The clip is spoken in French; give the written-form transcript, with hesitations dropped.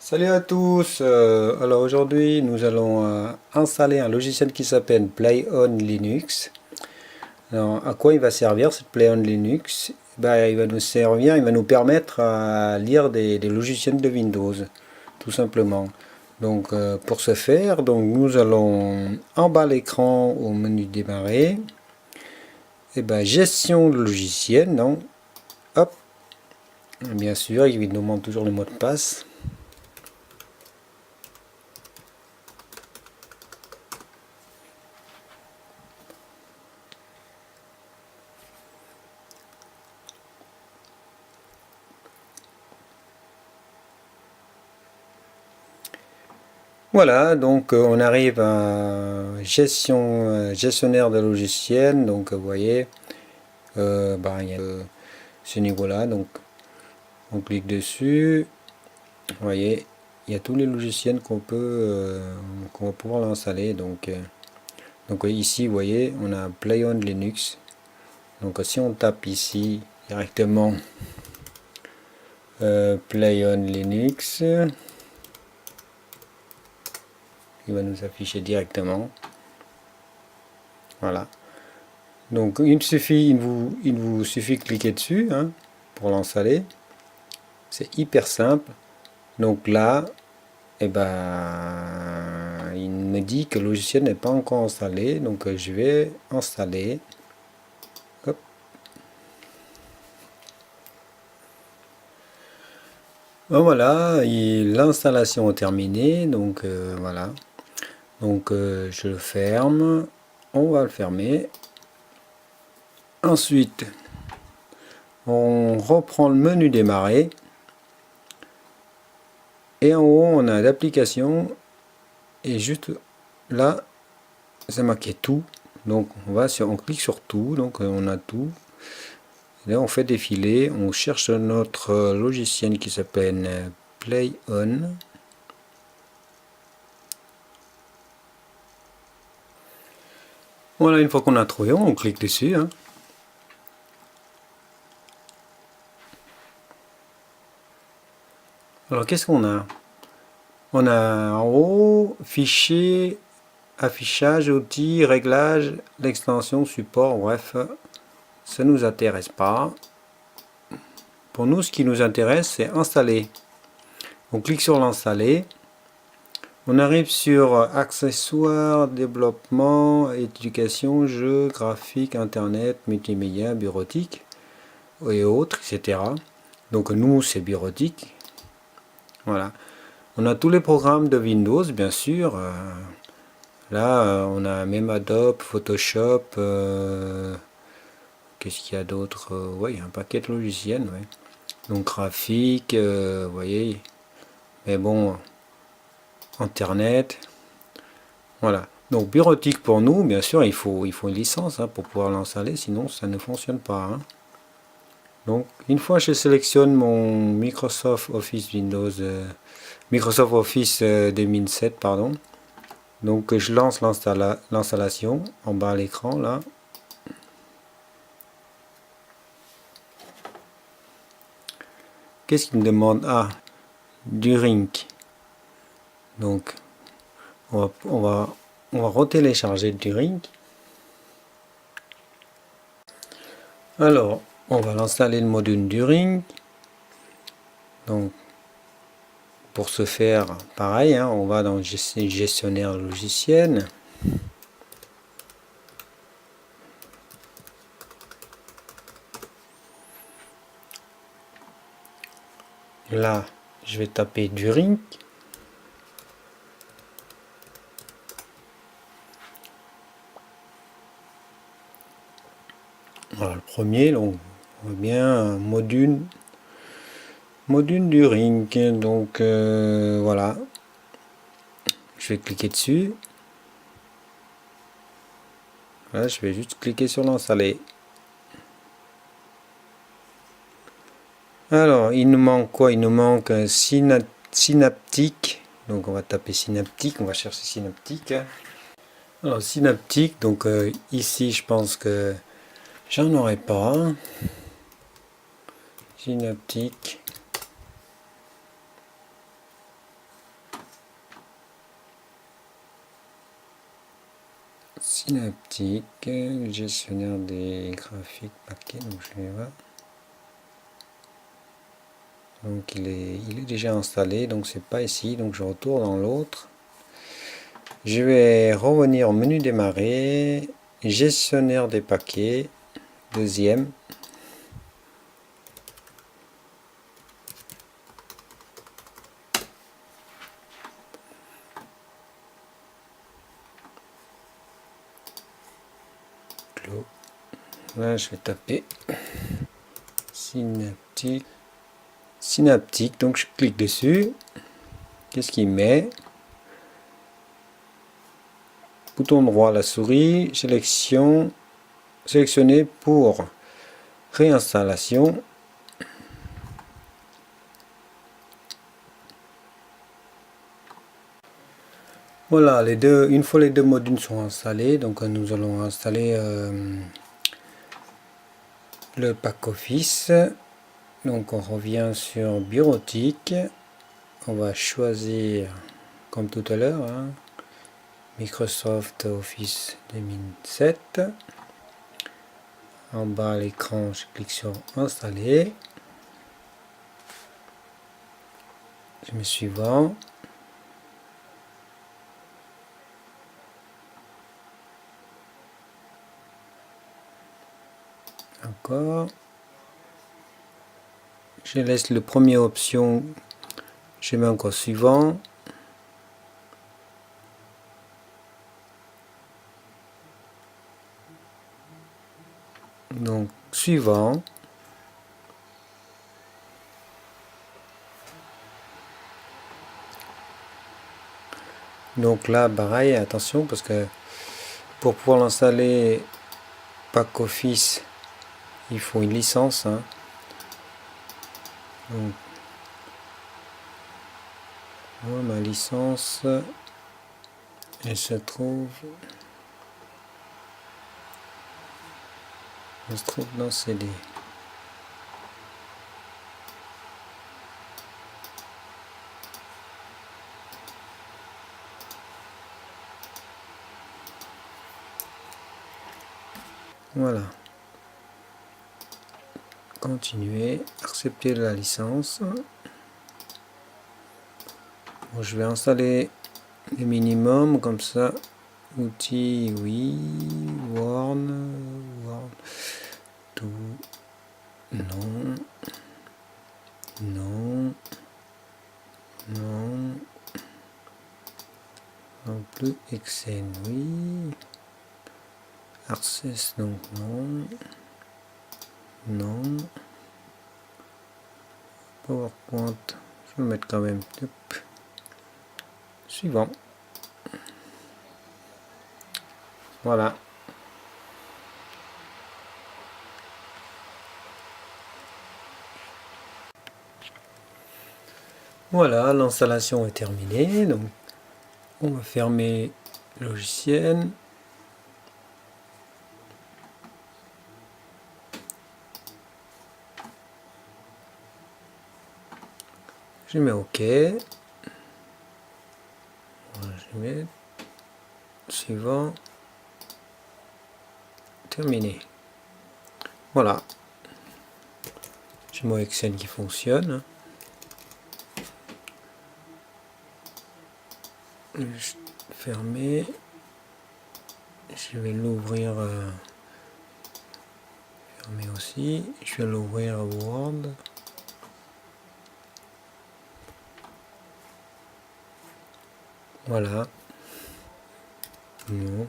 Salut à tous, alors aujourd'hui nous allons installer un logiciel qui s'appelle Play on Linux. Alors, à quoi il va servir cette Play on Linux? Il va nous servir, il va nous permettre à lire des logiciels de Windows, tout simplement. Donc pour ce faire, donc, nous allons en bas à l'écran au menu démarrer, et gestion de logiciel, non? Hop, bien sûr il nous demande toujours le mot de passe. Voilà, donc on arrive à gestionnaire de logiciels. Donc vous voyez, il y a ce niveau-là. Donc on clique dessus. Vous voyez, il y a tous les logiciels qu'on va pouvoir l'installer. Donc ici, vous voyez, on a Play on Linux. Donc si on tape ici directement Play on Linux, il va nous afficher directement. Voilà. Donc il vous suffit de cliquer dessus pour l'installer. C'est hyper simple. Donc là, il me dit que le logiciel n'est pas encore installé. Donc je vais installer. Hop. Voilà, l'installation est terminée. Donc voilà. Donc je le ferme. On va le fermer. Ensuite, on reprend le menu démarrer. Et en haut, on a l'application. Et juste là, c'est marqué tout. Donc on clique sur tout. Donc on a tout. Et là, on fait défiler. On cherche notre logiciel qui s'appelle Play On. Voilà, une fois qu'on a trouvé, on clique dessus. Alors, qu'est-ce qu'on a? On a en haut, fichier, affichage, outils, réglages, l'extension, support, bref, ça ne nous intéresse pas. Pour nous, ce qui nous intéresse, c'est installer. On clique sur l'installer. On arrive sur accessoires, développement, éducation, jeux, graphique, internet, multimédia, bureautique et autres, etc. Donc nous, c'est bureautique. Voilà. On a tous les programmes de Windows, bien sûr. Là, on a même Adobe, Photoshop. Qu'est-ce qu'il y a d'autre? Oui, il y a un paquet de logiciels. Ouais. Donc graphique, vous voyez. Mais bon, internet. Voilà. Donc bureautique pour nous, bien sûr, il faut une licence pour pouvoir l'installer, sinon ça ne fonctionne pas. Donc une fois je sélectionne mon Microsoft Office Windows, Microsoft Office 2007, pardon. Donc je lance l'installation en bas à l'écran là. Qu'est-ce qu'il me demande? Ah, du Rink. Donc on va retélécharger du Rink. Alors, on va l'installer le module du Rink. Donc, pour ce faire, pareil, on va dans gestionnaire logiciel. Là, je vais taper du Rink. Voilà, le premier, on voit bien module du Rink. Donc voilà, je vais cliquer dessus. Là, je vais juste cliquer sur l'installer. Alors, il nous manque quoi? Il nous manque un synaptique. Donc on va taper synaptique, on va chercher synaptique. Alors synaptique, donc ici je pense que j'en aurai pas. Synaptique. Synaptique, gestionnaire des graphiques paquets, donc je vais voir. Donc il est déjà installé, donc c'est pas ici, donc je retourne dans l'autre. Je vais revenir au menu démarrer, gestionnaire des paquets, deuxième. Clos. Là je vais taper synaptique. Synaptique, donc je clique dessus. Qu'est-ce qu'il met? Bouton droit, la souris, sélectionner pour réinstallation. Voilà, une fois les deux modules sont installés, donc nous allons installer le pack Office. Donc on revient sur bureautique. On va choisir, comme tout à l'heure, hein, Microsoft Office 2007. En bas à l'écran, je clique sur installer. Je mets suivant. Encore. Je laisse le premier option. Je mets encore suivant. Donc suivant. Donc là, pareil, attention parce que pour pouvoir l'installer pack Office, il faut une licence. Hein. Donc, moi, ma licence, elle se trouve dans CD. Voilà. Continuer, accepter la licence. Bon, je vais installer le minimum comme ça. Outils, oui. Word, tout. Non. Non. Non. Non plus. Excel, oui. Access, donc non. Non. PowerPoint, je vais mettre quand même. Suivant. Voilà. Voilà, l'installation est terminée. Donc, on va fermer le logiciel. Je mets OK. Voilà, je mets suivant. Terminé. Voilà. J'ai mon Excel qui fonctionne. Fermer. Je vais l'ouvrir. Fermer aussi. Je vais l'ouvrir Word. Voilà. Non.